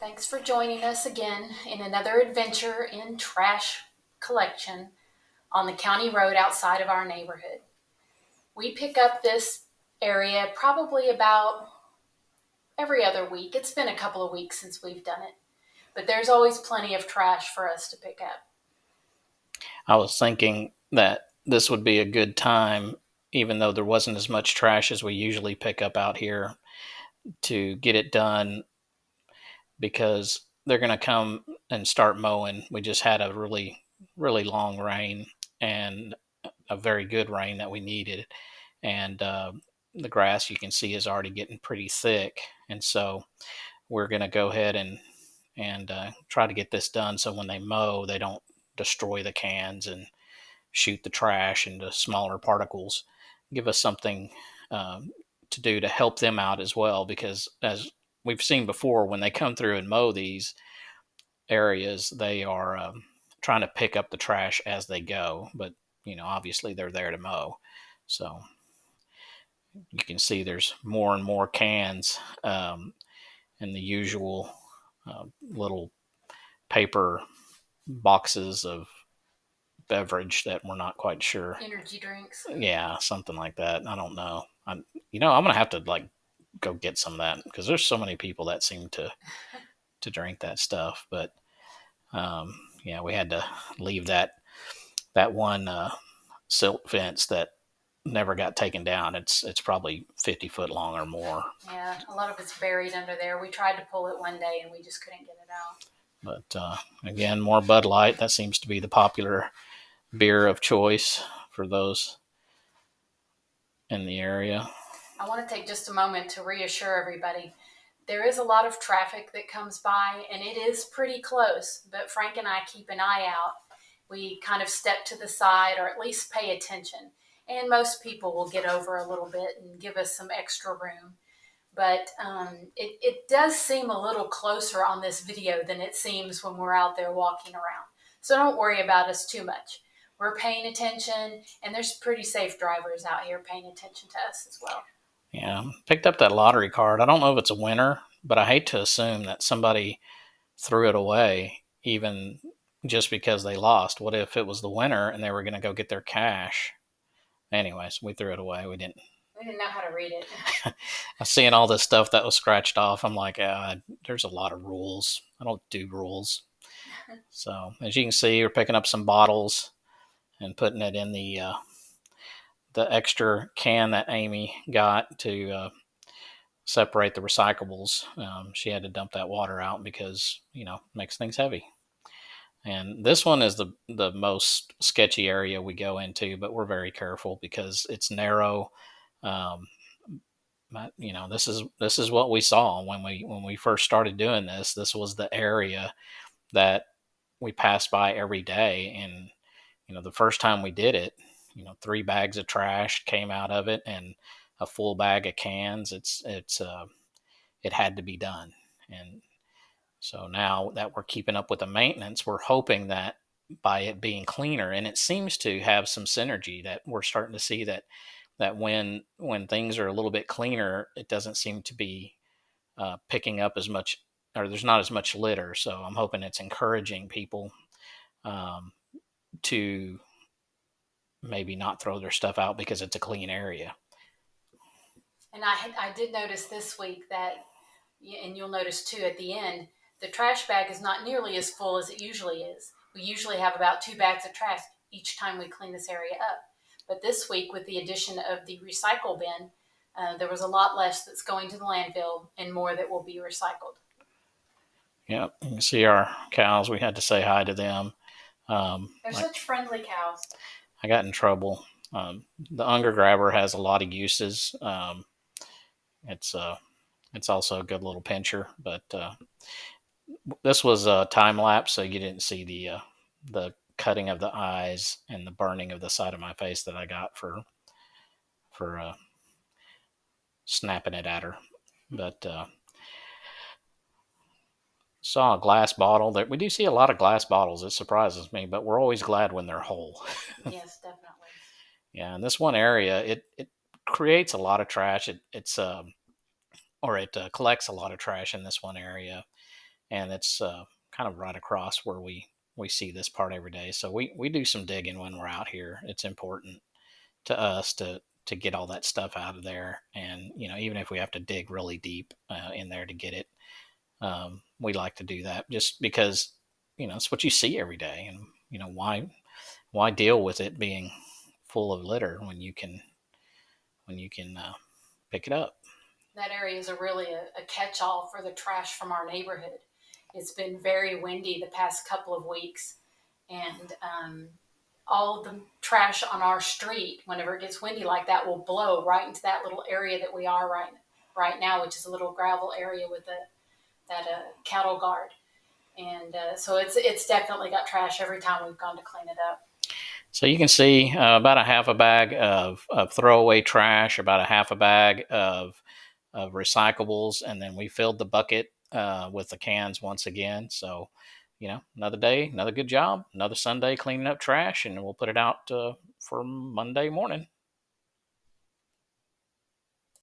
Thanks for joining us again in another adventure in trash collection on the county road outside of our neighborhood. We pick up this area probably about every other week. It's been a couple of weeks since we've done it, but there's always plenty of trash for us to pick up. I was thinking that this would be a good time, even though there wasn't as much trash as we usually pick up out here, to get it done because they're going to come and start mowing. We just had a really long rain and a very good rain that we needed. And the grass you can see is already getting pretty thick. And so we're going to go ahead and try to get this done so when they mow, they don't destroy the cans and shoot the trash into smaller particles. Give us something to do to help them out as well, because as we've seen before, when they come through and mow these areas, they are trying to pick up the trash as they go. But obviously they're there to mow, so you can see there's more and more cans in the usual little paper boxes of beverage that we're not quite sure. Energy drinks. Yeah, something like that. I don't know. I'm gonna have to like go get some of that because there's so many people that seem to drink that stuff. But yeah, we had to leave that one silt fence that never got taken down. It's probably 50 foot long or more. Yeah, a lot of it's buried under there. We tried to pull it one day and we just couldn't get it out. But again, more Bud Light. That seems to be the popular beer of choice for those in the area. I want to take just a moment to reassure everybody there is a lot of traffic that comes by and it is pretty close, but Frank and I keep an eye out. We kind of step to the side or at least pay attention. And most people will get over a little bit and give us some extra room. But it does seem a little closer on this video than it seems when we're out there walking around. So don't worry about us too much. We're paying attention, and there's pretty safe drivers out here paying attention to us as well. Yeah, picked up that lottery card. I don't know if it's a winner, but I hate to assume that somebody threw it away, even just because they lost. What if it was the winner and they were going to go get their cash? Anyways, we threw it away. We didn't know how to read it. I seeing all this stuff that was scratched off. I'm like, there's a lot of rules. I don't do rules. So as you can see, we're picking up some bottles and putting it in the extra can that Amy got to separate the recyclables. She had to dump that water out because it makes things heavy. And this one is the most sketchy area we go into, but we're very careful because it's narrow. Um, this is what we saw when we first started doing this. This was the area that we passed by every day, and the first time we did it, 3 bags of trash came out of it and a full bag of cans. It had to be done, and so now that we're keeping up with the maintenance, we're hoping that by it being cleaner, and it seems to have some synergy, that we're starting to see that when things are a little bit cleaner, it doesn't seem to be picking up as much, or there's not as much litter. So I'm hoping it's encouraging people um, to maybe not throw their stuff out because it's a clean area. And I did notice this week that, and you'll notice too at the end, the trash bag is not nearly as full as it usually is. We usually have about 2 bags of trash each time we clean this area up. But this week, with the addition of the recycle bin, there was a lot less that's going to the landfill and more that will be recycled. Yeah, you can see our cows. We had to say hi to them. They're Like, such friendly cows. I got in trouble. The Unger Grabber has a lot of uses. It's it's also a good little pincher, but this was a time lapse, so you didn't see the cutting of the eyes and the burning of the side of my face that I got for snapping it at her. But saw a glass bottle. That we do see a lot of glass bottles. It surprises me, but we're always glad when they're whole. Yes, definitely. Yeah, in this one area, it creates a lot of trash. It collects a lot of trash in this one area, and it's kind of right across where we see this part every day. So we do some digging when we're out here. It's important to us to get all that stuff out of there, and even if we have to dig really deep in there to get it, we like to do that just because it's what you see every day, and why deal with it being full of litter when you can pick it up. That area is a catch-all for the trash from our neighborhood. It's been very windy the past couple of weeks, and all of the trash on our street, whenever it gets windy like that, will blow right into that little area that we are right now, which is a little gravel area with that cattle guard. And so it's definitely got trash every time we've gone to clean it up. So you can see about a half a bag of throwaway trash, about a half a bag of recyclables, and then we filled the bucket with the cans once again. So, another day, another good job, another Sunday cleaning up trash, and we'll put it out for Monday morning.